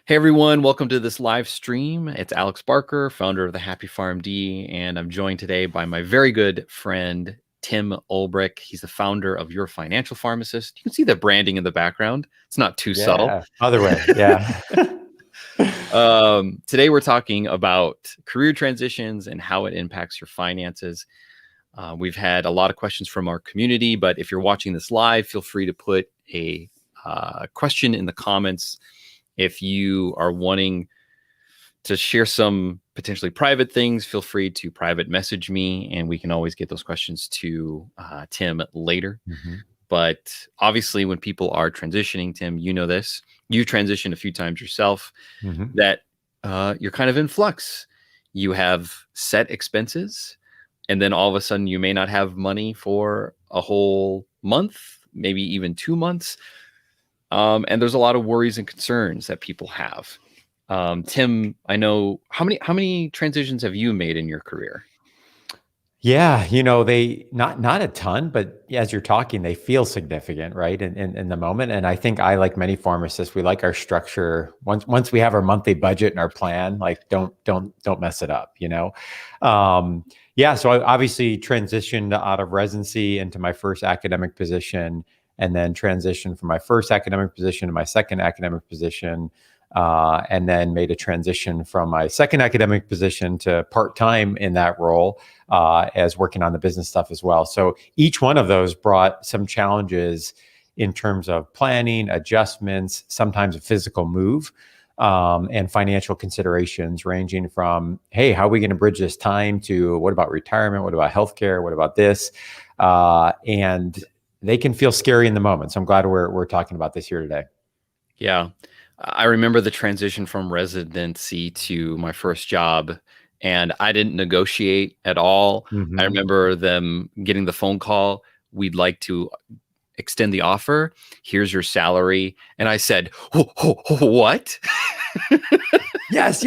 Hey everyone, welcome to this live stream. It's Alex Barker, founder of the Happy PharmD, and I'm joined today by my very good friend, Tim Ulbrich. He's the founder of Your Financial Pharmacist. You can see the branding in the background. It's not too subtle. Yeah, other way. Yeah. Today we're talking about career transitions and how it impacts your finances. We've had a lot of questions from our community, but if you're watching this live, feel free to put a question in the comments. If you are wanting to share some potentially private things, feel free to private message me, and we can always get those questions to Tim later. But obviously, when people are transitioning, Tim, you know this. You transitioned a few times yourself, that you're kind of in flux. You have set expenses, and then all of a sudden you may not have money for a whole month, maybe even 2 months. And there's a lot of worries and concerns that people have. Tim, I know how many transitions have you made in your career? Yeah, they not a ton, but as you're talking, they feel significant, right? In the moment. And I think like many pharmacists, we like our structure. Once we have our monthly budget and our plan, like don't mess it up, Yeah, so I obviously transitioned out of residency into my first academic position, and then transitioned from my first academic position to my second academic position. And then made a transition from my second academic position to part-time in that role, as working on the business stuff as well. So each one of those brought some challenges in terms of planning, adjustments, sometimes a physical move, and financial considerations ranging from, hey, how are we going to bridge this time, to what about retirement? What about healthcare? What about this? And they can feel scary in the moment. So I'm glad we're talking about this here today. Yeah. I remember the transition from residency to my first job, and I didn't negotiate at all. I remember them getting the phone call, "We'd like to extend the offer. Here's your salary." And I said, "What?" Yes.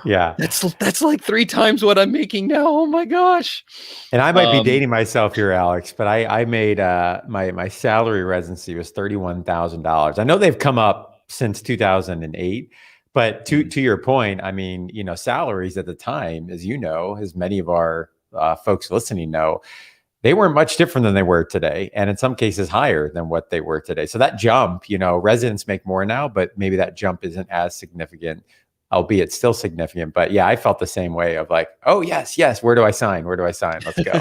Yeah. That's like 3 times what I'm making now. Oh my gosh. And I might be dating myself here, Alex, but I made my salary residency was $31,000. I know they've come up since 2008, but to your point, I mean, salaries at the time, as you know, as many of our folks listening know, they weren't much different than they were today, and in some cases higher than what they were today. So that jump, residents make more now, but maybe that jump isn't as significant, albeit still significant. But yeah, I felt the same way of like, oh, yes. Where do I sign? Let's go.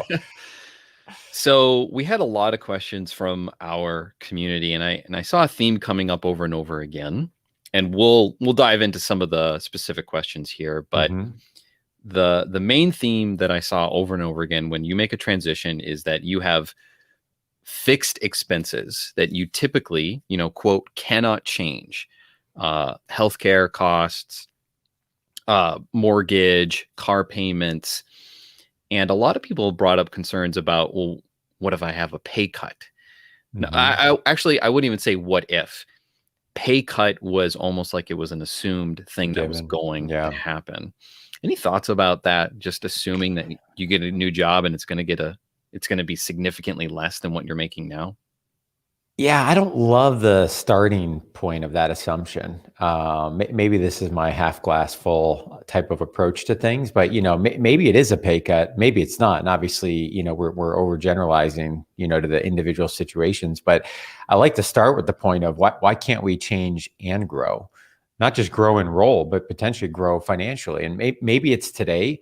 So we had a lot of questions from our community, and I saw a theme coming up over and over again, and we'll dive into some of the specific questions here. But the main theme that I saw over and over again when you make a transition is that you have fixed expenses that you typically, quote, cannot change. Healthcare costs, mortgage, car payments. And a lot of people brought up concerns about, well, what if I have a pay cut? No, I wouldn't even say what if. Pay cut was almost like it was an assumed thing that was going to happen. Any thoughts about that? Just assuming that you get a new job and it's going to be significantly less than what you're making now? Yeah, I don't love the starting point of that assumption. Maybe this is my half glass full type of approach to things, but maybe it is a pay cut, maybe it's not. And obviously, we're overgeneralizing, to the individual situations. But I like to start with the point of why can't we change and grow? Not just grow and roll, but potentially grow financially. And maybe it's today.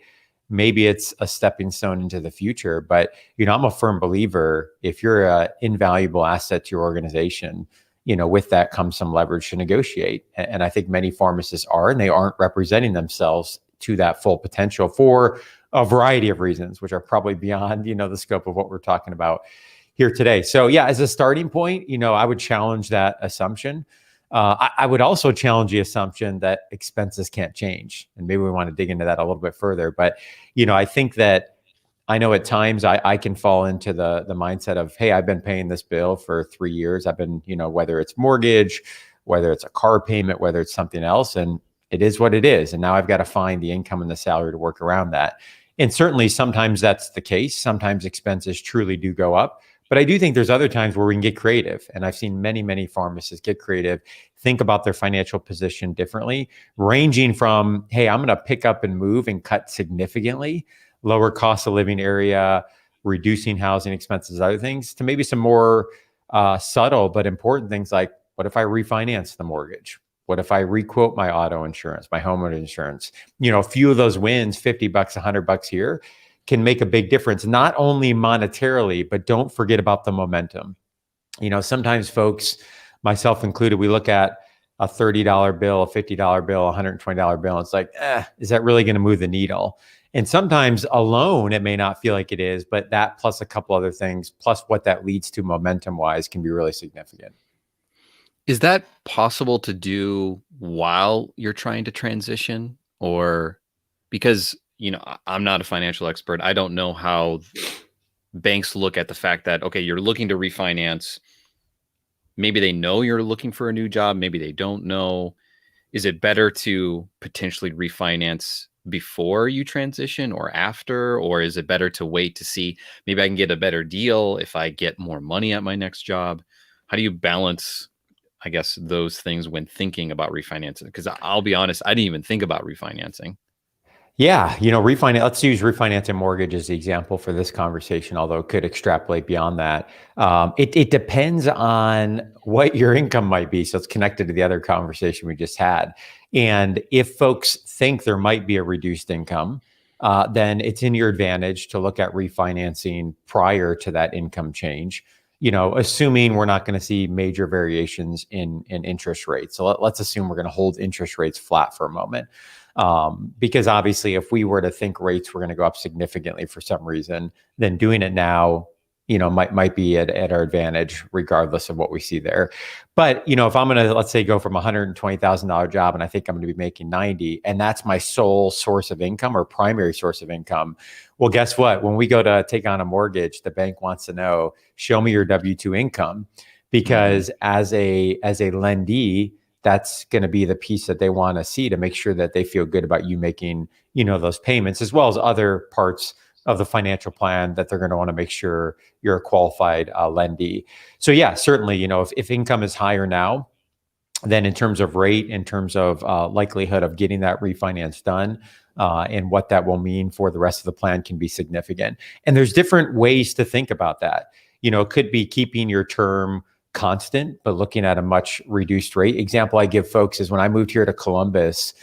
Maybe it's a stepping stone into the future, but I'm a firm believer, if you're an invaluable asset to your organization, with that comes some leverage to negotiate. And I think many pharmacists are, and they aren't representing themselves to that full potential for a variety of reasons, which are probably beyond, the scope of what we're talking about here today. So yeah, as a starting point, I would challenge that assumption. I would also challenge the assumption that expenses can't change. And maybe we want to dig into that a little bit further. But, I think that I know at times I can fall into the mindset of, hey, I've been paying this bill for 3 years. I've been, whether it's mortgage, whether it's a car payment, whether it's something else, and it is what it is. And now I've got to find the income and the salary to work around that. And certainly sometimes that's the case. Sometimes expenses truly do go up. But I do think there's other times where we can get creative. And I've seen many, many pharmacists get creative, think about their financial position differently, ranging from, hey, I'm going to pick up and move and cut significantly, lower cost of living area, reducing housing expenses, other things, to maybe some more subtle but important things like, what if I refinance the mortgage? What if I requote my auto insurance, my homeowner insurance? A few of those wins, $50, $100 here, can make a big difference, not only monetarily, but don't forget about the momentum. Sometimes folks, myself included, we look at a $30 bill, a $50 bill, a $120 bill. And it's like, is that really going to move the needle? And sometimes alone, it may not feel like it is, but that plus a couple other things, plus what that leads to momentum wise, can be really significant. Is that possible to do while you're trying to transition? Or because, I'm not a financial expert. I don't know how banks look at the fact that, okay, you're looking to refinance. Maybe they know you're looking for a new job. Maybe they don't know. Is it better to potentially refinance before you transition or after? Or is it better to wait to see, maybe I can get a better deal if I get more money at my next job? How do you balance, I guess, those things when thinking about refinancing? Because I'll be honest, I didn't even think about refinancing. Yeah, refinance. Let's use refinancing mortgage as the example for this conversation, although it could extrapolate beyond that. It depends on what your income might be. So it's connected to the other conversation we just had. And if folks think there might be a reduced income, then it's in your advantage to look at refinancing prior to that income change. Assuming we're not going to see major variations in interest rates. So let's assume we're going to hold interest rates flat for a moment. Because obviously, if we were to think rates were going to go up significantly for some reason, then doing it now, might be at our advantage, regardless of what we see there. But if I'm going to, let's say, go from $120,000 job, and I think I'm going to be making 90, and that's my sole source of income or primary source of income. Well, guess what? When we go to take on a mortgage, the bank wants to know, show me your W-2 income, because as a lendee, that's going to be the piece that they want to see to make sure that they feel good about you making, those payments, as well as other parts of the financial plan that they're going to want to make sure you're a qualified lendee. So yeah, certainly, if income is higher now, then in terms of rate, in terms of likelihood of getting that refinance done, and what that will mean for the rest of the plan can be significant. And there's different ways to think about that. It could be keeping your term constant, but looking at a much reduced rate. Example I give folks is when I moved here to Columbus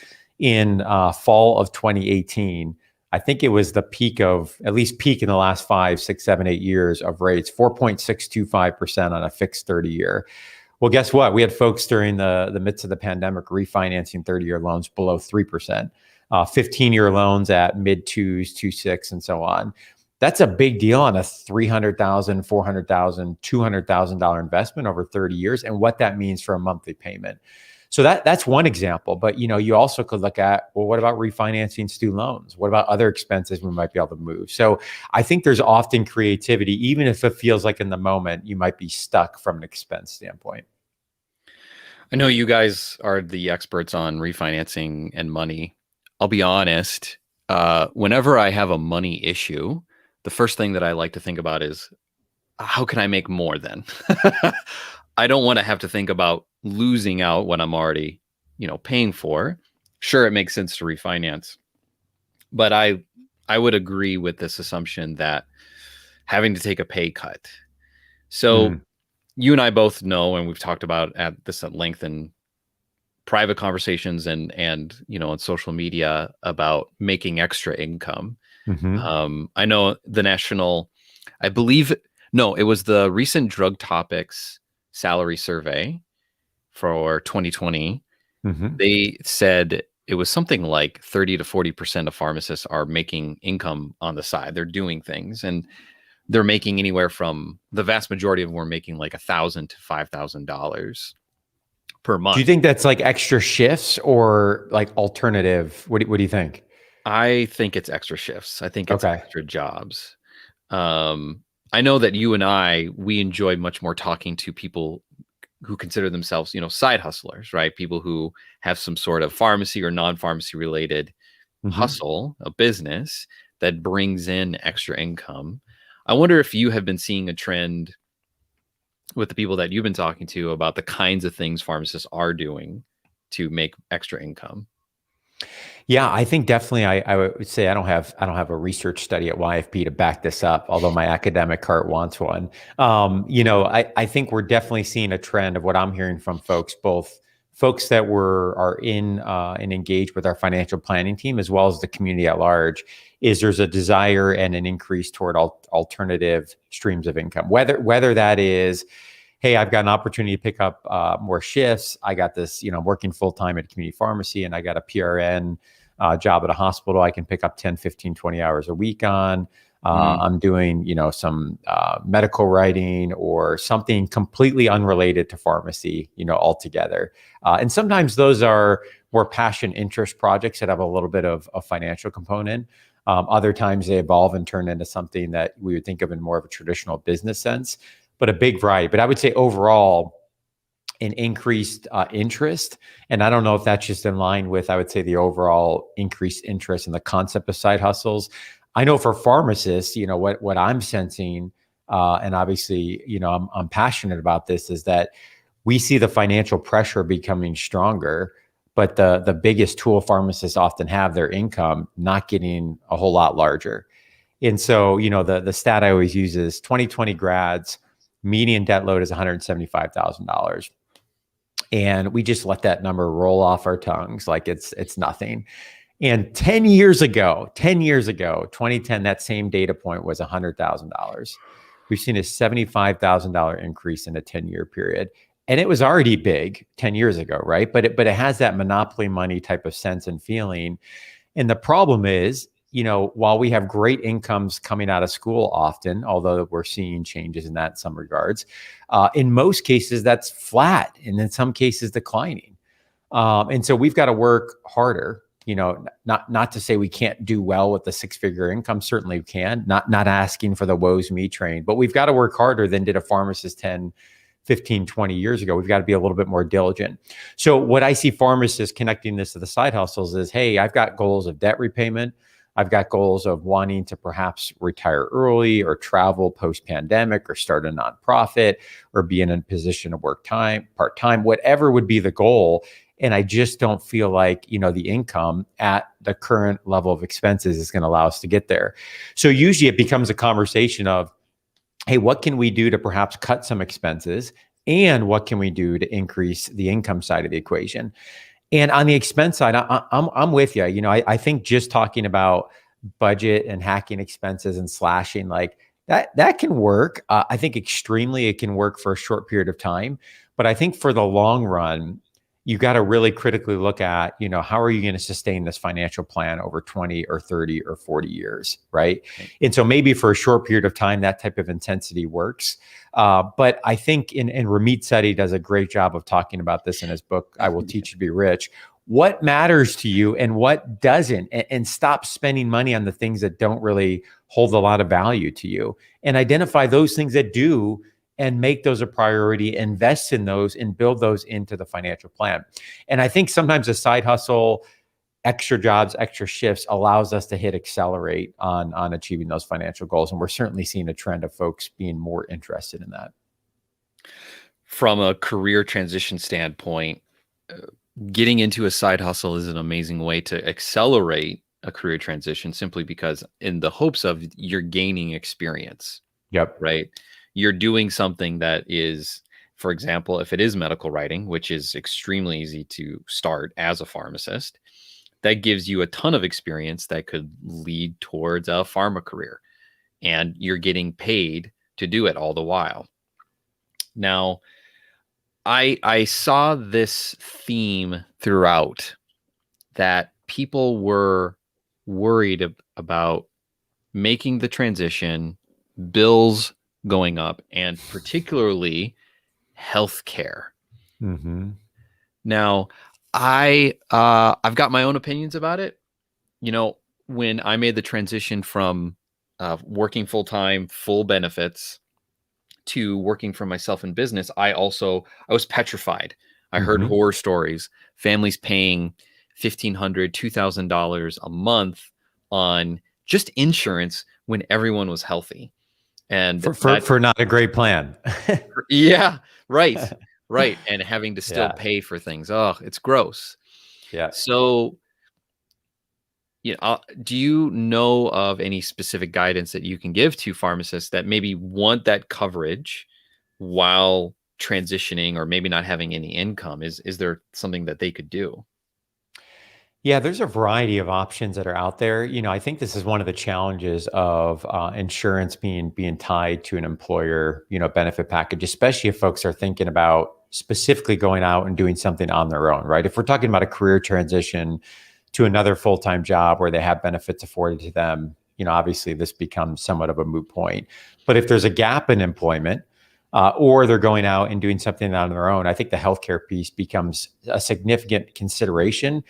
in fall of 2018, I think it was the peak in the last 5, 6, 7, 8 years of rates, 4.625% on a fixed 30-year. Well, guess what? We had folks during the midst of the pandemic refinancing 30-year loans below 3%, 15-year loans at mid 2s, 2.6, and so on. That's a big deal on a $300,000, $400,000, $200,000 investment over 30 years, and what that means for a monthly payment. So that's one example. But you also could look at, well, what about refinancing student loans? What about other expenses we might be able to move? So I think there's often creativity, even if it feels like in the moment you might be stuck from an expense standpoint. I know you guys are the experts on refinancing and money. I'll be honest, whenever I have a money issue, the first thing that I like to think about is, how can I make more then? I don't want to have to think about losing out what I'm already, paying for. Sure, it makes sense to refinance, but I would agree with this assumption that having to take a pay cut. So you and I both know, and we've talked about this at length in private conversations and on social media, about making extra income. I know it was the recent Drug Topics salary survey for 2020. They said it was something like 30 to 40% of pharmacists are making income on the side. They're doing things, and they're making anywhere from, the vast majority of them were making like $1,000 to $5,000 per month. Do you think that's like extra shifts or like alternative? What do you think? I think it's extra shifts. I think it's extra jobs. I know that you and we enjoy much more talking to people who consider themselves, side hustlers, right? People who have some sort of pharmacy or non-pharmacy related hustle, a business that brings in extra income. I wonder if you have been seeing a trend with the people that you've been talking to about the kinds of things pharmacists are doing to make extra income? Yeah, I think definitely I would say I don't have a research study at YFP to back this up, although my academic heart wants one. I think we're definitely seeing a trend of what I'm hearing from folks, both folks that are in and engaged with our financial planning team, as well as the community at large, is there's a desire and an increase toward alternative streams of income, whether that is, hey, I've got an opportunity to pick up more shifts. I got this, I'm working full time at a community pharmacy, and I got a PRN job at a hospital I can pick up 10, 15, 20 hours a week on. I'm doing, some medical writing or something completely unrelated to pharmacy, altogether. And sometimes those are more passion interest projects that have a little bit of a financial component. Other times they evolve and turn into something that we would think of in more of a traditional business sense, but a big variety. But I would say overall, an increased interest. And I don't know if that's just in line with, I would say, the overall increased interest in the concept of side hustles. I know for pharmacists, what I'm sensing, and obviously, I'm passionate about this, is that we see the financial pressure becoming stronger, but the biggest tool pharmacists often have, their income, not getting a whole lot larger. And so, the stat I always use is 2020 grads, median debt load is $175,000. And we just let that number roll off our tongues like it's nothing. And 10 years ago, 2010, that same data point was $100,000. We've seen a $75,000 increase in a 10-year period. And it was already big 10 years ago, right? But it has that monopoly money type of sense and feeling. And the problem is, while we have great incomes coming out of school often, although we're seeing changes in that in some regards, in most cases that's flat, and in some cases declining. And so we've got to work harder. Not to say we can't do well with the six-figure income. Certainly we can. Not asking for the woes me train, but we've got to work harder than did a pharmacist 10, 15, 20 years ago. We've got to be a little bit more diligent. So what I see pharmacists connecting this to the side hustles is, hey, I've got goals of debt repayment. I've got goals of wanting to perhaps retire early or travel post-pandemic or start a nonprofit or be in a position to work part-time, whatever would be the goal. And I just don't feel like, the income at the current level of expenses is going to allow us to get there. So usually it becomes a conversation of, hey, what can we do to perhaps cut some expenses? And what can we do to increase the income side of the equation? And on the expense side, I'm with you. I think just talking about budget and hacking expenses and slashing, like that can work. I think extremely it can work for a short period of time. But I think for the long run, you got to really critically look at, how are you going to sustain this financial plan over 20 or 30 or 40 years, right? And so maybe for a short period of time, that type of intensity works. But I think and Ramit Sethi does a great job of talking about this in his book, I Will Teach You to Be Rich. What matters to you and what doesn't, and stop spending money on the things that don't really hold a lot of value to you, and identify those things that do, and make those a priority, invest in those, and build those into the financial plan. And I think sometimes a side hustle, extra jobs, extra shifts allows us to hit accelerate on achieving those financial goals. And we're certainly seeing a trend of folks being more interested in that. From a career transition standpoint, getting into a side hustle is an amazing way to accelerate a career transition, simply because in the hopes of you're gaining experience. Yep. Right. You're doing something that is, for example, if it is medical writing, which is extremely easy to start as a pharmacist, that gives you a ton of experience that could lead towards a pharma career, and you're getting paid to do it all the while. Now, I saw this theme throughout, that people were worried about making the transition, bills going up, and particularly healthcare. Mm-hmm. Now, I've got my own opinions about it. When I made the transition from working full time, full benefits, to working for myself in business, I was petrified. I heard horror stories, families paying $1,500, $2,000 a month on just insurance when everyone was healthy. And For not a great plan. yeah, right, right. And having to still Yeah. pay for things. Oh, it's gross. Yeah. So, do you know of any specific guidance that you can give to pharmacists that maybe want that coverage while transitioning or maybe not having any income? Is there something that they could do? Yeah, there's a variety of options that are out there. I think this is one of the challenges of insurance being tied to an employer, benefit package, especially if folks are thinking about specifically going out and doing something on their own, right? If we're talking about a career transition to another full-time job where they have benefits afforded to them, obviously this becomes somewhat of a moot point. But if there's a gap in employment, or they're going out and doing something on their own, I think the healthcare piece becomes a significant consideration.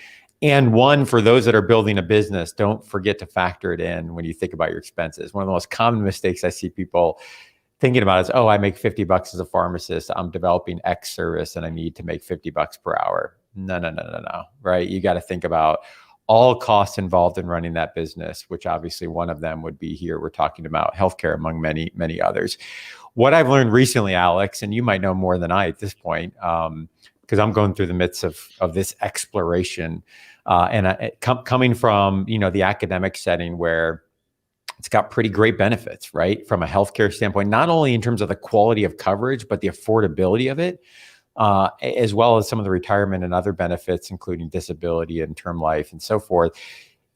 And one, for those that are building a business, don't forget to factor it in when you think about your expenses. One of the most common mistakes I see people thinking about is, oh, I make $50 as a pharmacist. I'm developing X service and I need to make $50 per hour. No, no, no, no, no, right? You got to think about all costs involved in running that business, which obviously one of them would be here. We're talking about healthcare among many, many others. What I've learned recently, Alex, and you might know more than I at this point, because I'm going through the midst of this exploration, coming from the academic setting where it's got pretty great benefits, right? From a healthcare standpoint, not only in terms of the quality of coverage, but the affordability of it, as well as some of the retirement and other benefits, including disability and term life and so forth,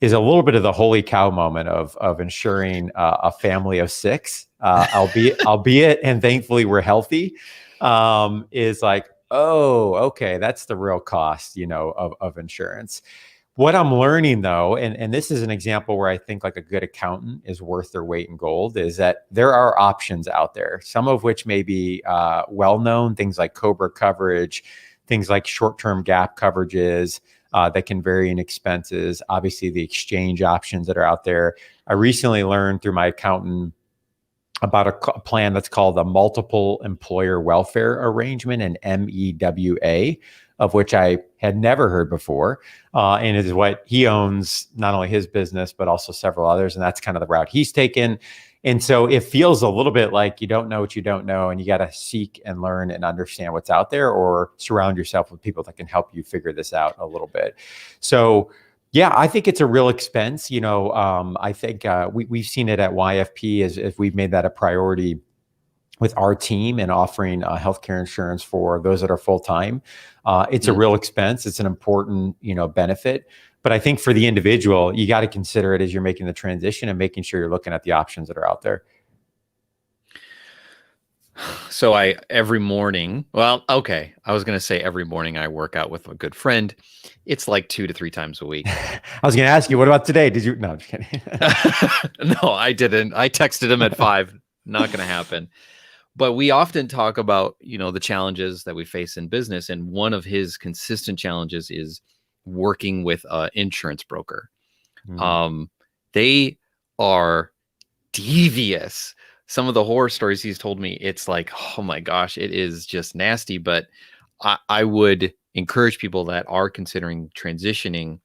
is a little bit of the holy cow moment of ensuring a family of six, albeit, and thankfully we're healthy, is like, oh, okay, that's the real cost, of insurance. What I'm learning though, and this is an example where I think like a good accountant is worth their weight in gold, is that there are options out there, some of which may be well-known, things like COBRA coverage, things like short-term gap coverages that can vary in expenses, obviously the exchange options that are out there. I recently learned through my accountant about a plan that's called a multiple employer welfare arrangement, an MEWA, of which I had never heard before. And it is what he owns, not only his business, but also several others. And that's kind of the route he's taken. And so it feels a little bit like you don't know what you don't know, and you got to seek and learn and understand what's out there, or surround yourself with people that can help you figure this out a little bit. So yeah, I think it's a real expense. I think we've seen it at YFP as we've made that a priority with our team and offering healthcare insurance for those that are full-time. It's a real expense. It's an important, benefit. But I think for the individual, you got to consider it as you're making the transition and making sure you're looking at the options that are out there. So every morning, I was going to say every morning I work out with a good friend. It's like 2 to 3 times a week. I was going to ask you, what about today? Did you? No, I'm just kidding. No, I didn't. I texted him at 5. Not going to happen. But we often talk about, the challenges that we face in business. And one of his consistent challenges is working with an insurance broker. They are devious. Some of the horror stories he's told me, it's like, oh my gosh, it is just nasty. But I would encourage people that are considering transitioning,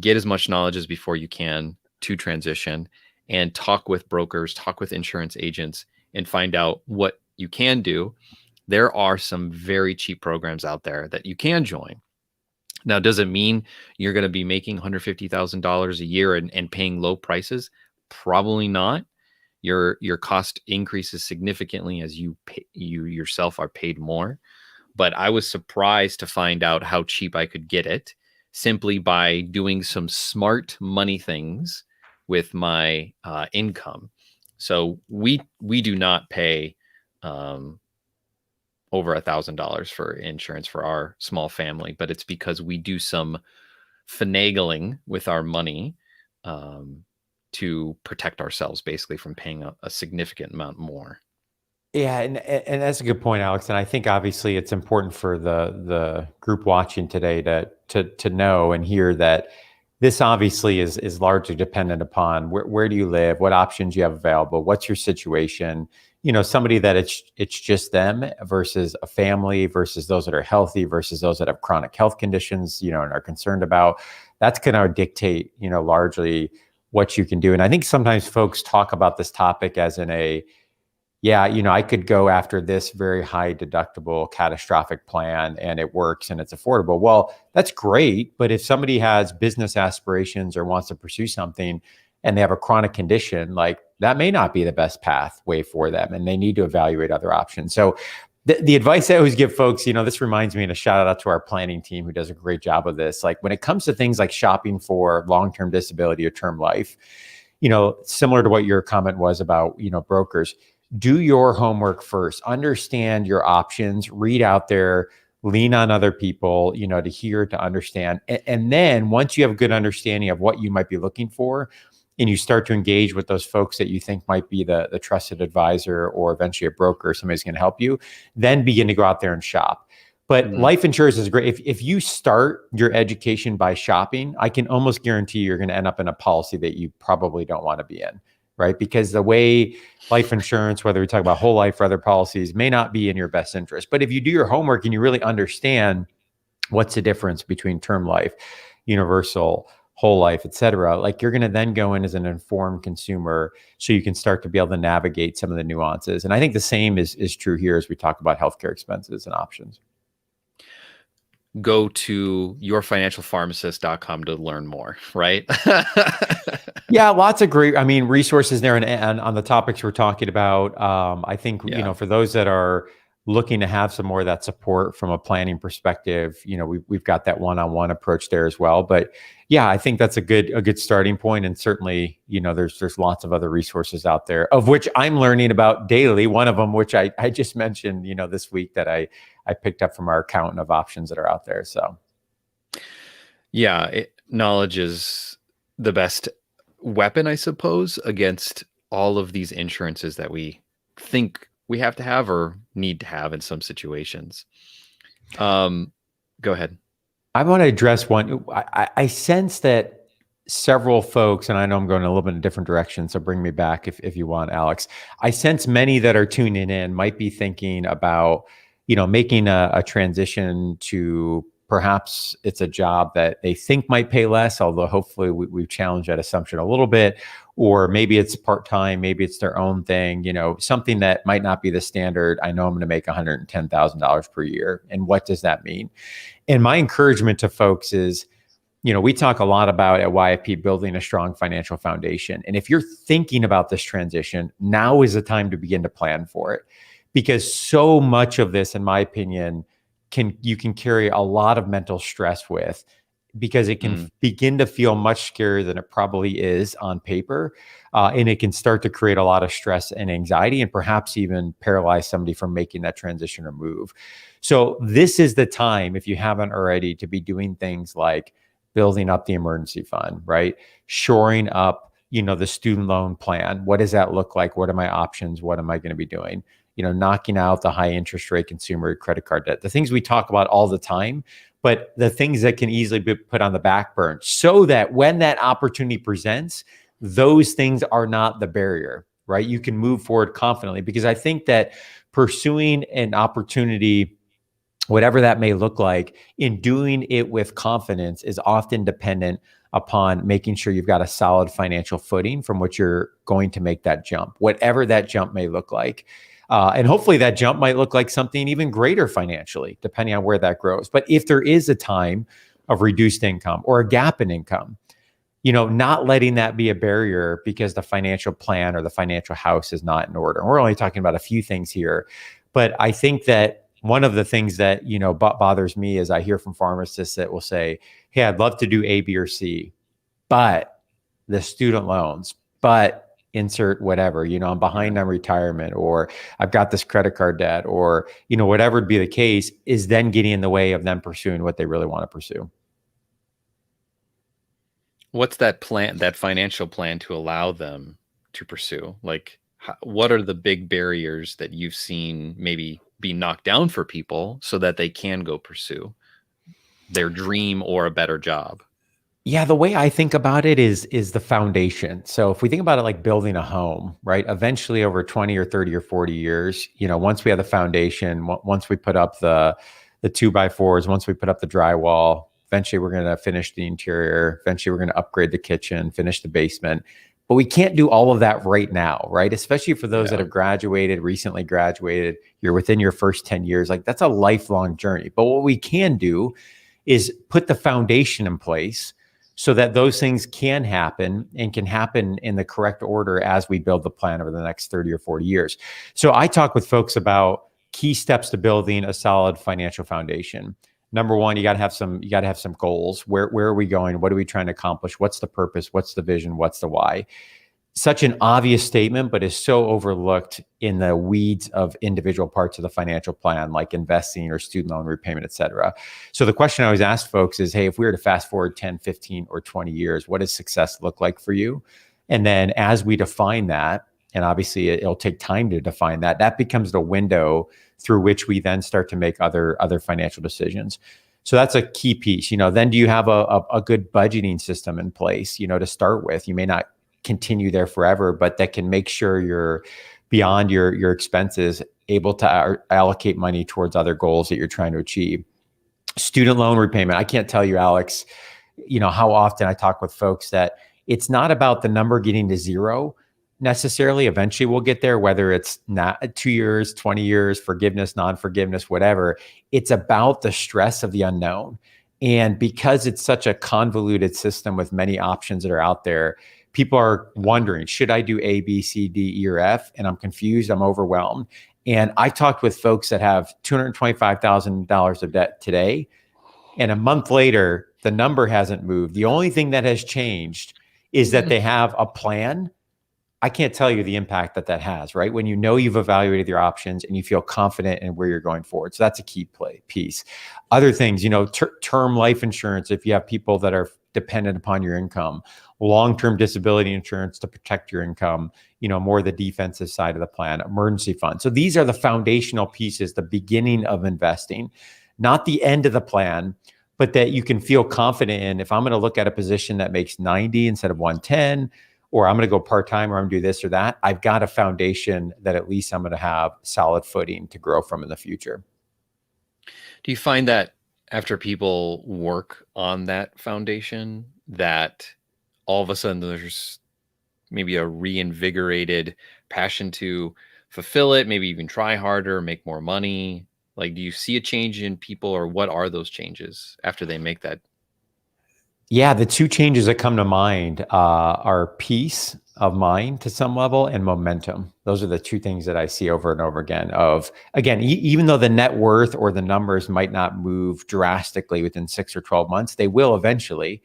get as much knowledge as before you can to transition, and talk with brokers, talk with insurance agents, and find out what you can do. There are some very cheap programs out there that you can join. Now, does it mean you're going to be making $150,000 a year and paying low prices? Probably not. Your cost increases significantly as you yourself are paid more. But I was surprised to find out how cheap I could get it simply by doing some smart money things with my income. So we do not pay over $1,000 for insurance for our small family, but it's because we do some finagling with our money to protect ourselves, basically, from paying a significant amount more. Yeah, and that's a good point, Alex. And I think obviously it's important for the group watching today to know and hear that this obviously is largely dependent upon where do you live, what options you have available, what's your situation. Somebody that it's just them versus a family versus those that are healthy versus those that have chronic health conditions, and are concerned about. That's going to dictate, largely what you can do. And I think sometimes folks talk about this topic as in a, yeah, I could go after this very high deductible catastrophic plan and it works and it's affordable. Well, that's great. But if somebody has business aspirations or wants to pursue something and they have a chronic condition, like that may not be the best pathway for them and they need to evaluate other options. So the advice I always give folks, this reminds me, and a shout out to our planning team who does a great job of this. Like when it comes to things like shopping for long-term disability or term life, similar to what your comment was about, brokers, do your homework first, understand your options, read out there, lean on other people, to hear, to understand. And then once you have a good understanding of what you might be looking for, and you start to engage with those folks that you think might be the trusted advisor or eventually a broker, somebody's going to help you, then begin to go out there and shop. But life insurance is great. If you start your education by shopping, I can almost guarantee you're going to end up in a policy that you probably don't want to be in, right? Because the way life insurance, whether we talk about whole life or other policies, may not be in your best interest. But if you do your homework and you really understand what's the difference between term life, universal, whole life, et cetera, like you're going to then go in as an informed consumer so you can start to be able to navigate some of the nuances. And I think the same is true here as we talk about healthcare expenses and options. Go to yourfinancialpharmacist.com to learn more, right? Yeah, lots of great, resources there. And on the topics we're talking about, I think, for those that are looking to have some more of that support from a planning perspective, we've got that one-on-one approach there as well. But yeah, I think that's a good starting point. And certainly, there's lots of other resources out there, of which I'm learning about daily. One of them, which I just mentioned, this week, that I picked up from our accountant, of options that are out there. So yeah, knowledge is the best weapon, I suppose, against all of these insurances that we think we have to have or need to have in some situations. Go ahead. I want to address one. I sense that several folks, and I know I'm going a little bit in a different direction, so bring me back if you want, Alex. I sense many that are tuning in might be thinking about, making a transition to perhaps it's a job that they think might pay less, although hopefully we've challenged that assumption a little bit, or maybe it's part-time, maybe it's their own thing, something that might not be the standard. I know I'm going to make $110,000 per year. And what does that mean? And my encouragement to folks is, we talk a lot about at YFP building a strong financial foundation. And if you're thinking about this transition, now is the time to begin to plan for it. Because so much of this, in my opinion, you can carry a lot of mental stress with, because it can begin to feel much scarier than it probably is on paper. And it can start to create a lot of stress and anxiety, and perhaps even paralyze somebody from making that transition or move. So this is the time, if you haven't already, to be doing things like building up the emergency fund, right? Shoring up, the student loan plan. What does that look like? What are my options? What am I going to be doing? Knocking out the high interest rate consumer credit card debt, the things we talk about all the time, but the things that can easily be put on the back burner, so that when that opportunity presents, those things are not the barrier, right? You can move forward confidently, because I think that pursuing an opportunity, whatever that may look like, in doing it with confidence is often dependent upon making sure you've got a solid financial footing from which you're going to make that jump, whatever that jump may look like. And hopefully that jump might look like something even greater financially, depending on where that grows. But if there is a time of reduced income or a gap in income, not letting that be a barrier because the financial plan or the financial house is not in order. And we're only talking about a few things here. But I think that one of the things that, bothers me is I hear from pharmacists that will say, hey, I'd love to do A, B, or C, but the student loans, but insert whatever, I'm behind on retirement, or I've got this credit card debt, or, whatever would be the case, is then getting in the way of them pursuing what they really want to pursue. What's that plan, that financial plan, to allow them to pursue? Like, what are the big barriers that you've seen maybe be knocked down for people so that they can go pursue their dream or a better job? Yeah, the way I think about it is the foundation. So if we think about it like building a home, right? Eventually over 20 or 30 or 40 years, once we have the foundation, once we put up the 2x4s, once we put up the drywall, Eventually, we're going to finish the interior. Eventually, we're going to upgrade the kitchen, finish the basement. But we can't do all of that right now, right? Especially for those that have graduated, recently graduated, you're within your first 10 years. Like, that's a lifelong journey. But what we can do is put the foundation in place so that those things can happen and can happen in the correct order as we build the plan over the next 30 or 40 years. So I talk with folks about key steps to building a solid financial foundation. Number one, you got to have some goals. Where are we going? What are we trying to accomplish? What's the purpose? What's the vision? What's the why? Such an obvious statement, but is so overlooked in the weeds of individual parts of the financial plan, like investing or student loan repayment, et cetera. So the question I always ask folks is, hey, if we were to fast forward 10, 15, or 20 years, what does success look like for you? And then as we define that, and obviously it'll take time to define that, that becomes the window through which we then start to make other financial decisions. So that's a key piece. Then do you have a good budgeting system in place, to start with? You may not continue there forever, but that can make sure you're beyond your expenses, able to allocate money towards other goals that you're trying to achieve. Student loan repayment. I can't tell you, Alex, how often I talk with folks that it's not about the number getting to zero necessarily. Eventually we'll get there, whether it's not 2 years, 20 years, forgiveness, non-forgiveness, whatever. It's about the stress of the unknown. And because it's such a convoluted system with many options that are out there, people are wondering, should I do A, B, C, D, E, or F? And I'm confused, I'm overwhelmed. And I talked with folks that have $225,000 of debt today, and a month later, the number hasn't moved. The only thing that has changed is that they have a plan. I can't tell you the impact that has, right? When you've evaluated your options and you feel confident in where you're going forward. So that's a key piece. Other things, term life insurance, if you have people that are dependent upon your income, long-term disability insurance to protect your income, more the defensive side of the plan, emergency fund. So these are the foundational pieces, the beginning of investing, not the end of the plan, but that you can feel confident in. If I'm going to look at a position that makes 90 instead of 110, or I'm going to go part-time, or I'm going to do this or that, I've got a foundation that at least I'm going to have solid footing to grow from in the future. Do you find that after people work on that foundation, that all of a sudden there's maybe a reinvigorated passion to fulfill it, maybe even try harder, make more money? Like, do you see a change in people, or what are those changes after they make that? Yeah, the two changes that come to mind are peace of mind to some level and momentum. Those are the two things that I see over and over again. Even though the net worth or the numbers might not move drastically within 6 or 12 months, they will eventually.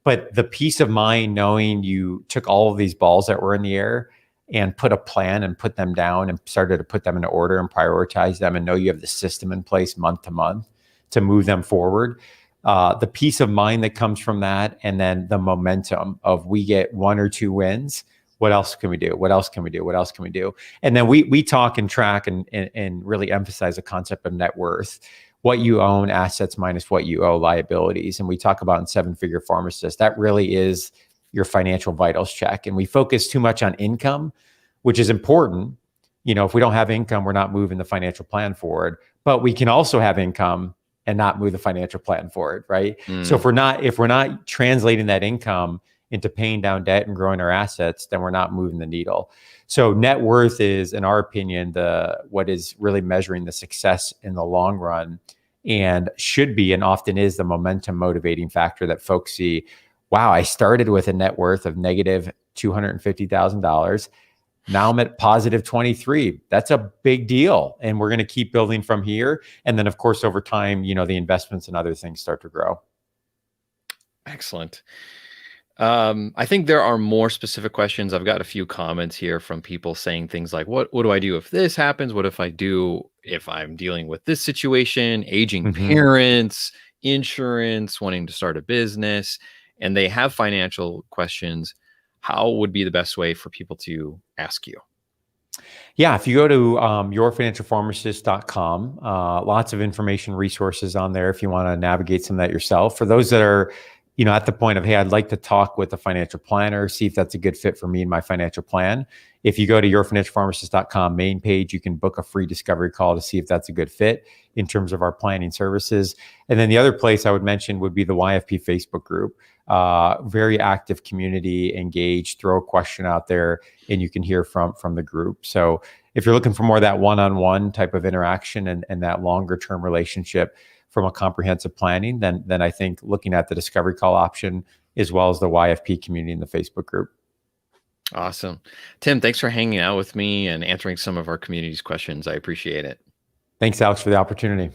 But the peace of mind knowing you took all of these balls that were in the air and put a plan and put them down and started to put them into order and prioritize them, and know you have the system in place month to month to move them forward. The peace of mind that comes from that, and then the momentum of we get 1 or 2 wins. What else can we do? What else can we do? What else can we do? And then we talk and track and really emphasize the concept of net worth. What you own, assets minus what you owe, liabilities. And we talk about in 7-Figure Pharmacist, that really is your financial vitals check. And we focus too much on income, which is important. If we don't have income, we're not moving the financial plan forward. But we can also have income and not move the financial plan forward, right? So if we're not translating that income into paying down debt and growing our assets, then we're not moving the needle. So net worth is, in our opinion, what is really measuring the success in the long run, and should be, and often is, the momentum motivating factor that folks see. Wow, I started with a net worth of negative $250,000. Now I'm at positive 23. That's a big deal. And we're going to keep building from here. And then, of course, over time, the investments and other things start to grow. Excellent. I think there are more specific questions. I've got a few comments here from people saying things like, what do I do if this happens? What if I'm dealing with this situation, aging parents, insurance, wanting to start a business, and they have financial questions? How would be the best way for people to ask you? Yeah, if you go to yourfinancialpharmacist.com, lots of information, resources on there if you want to navigate some of that yourself. For those that are at the point of, hey, I'd like to talk with a financial planner, see if that's a good fit for me and my financial plan. If you go to yourfinancialpharmacist.com main page, you can book a free discovery call to see if that's a good fit in terms of our planning services. And then the other place I would mention would be the YFP Facebook group. Very active community, engaged, throw a question out there and you can hear from the group. So if you're looking for more of that one-on-one type of interaction and that longer term relationship from a comprehensive planning, then I think looking at the discovery call option as well as the YFP community in the Facebook group. Awesome. Tim, thanks for hanging out with me and answering some of our community's questions. I appreciate it. Thanks, Alex, for the opportunity.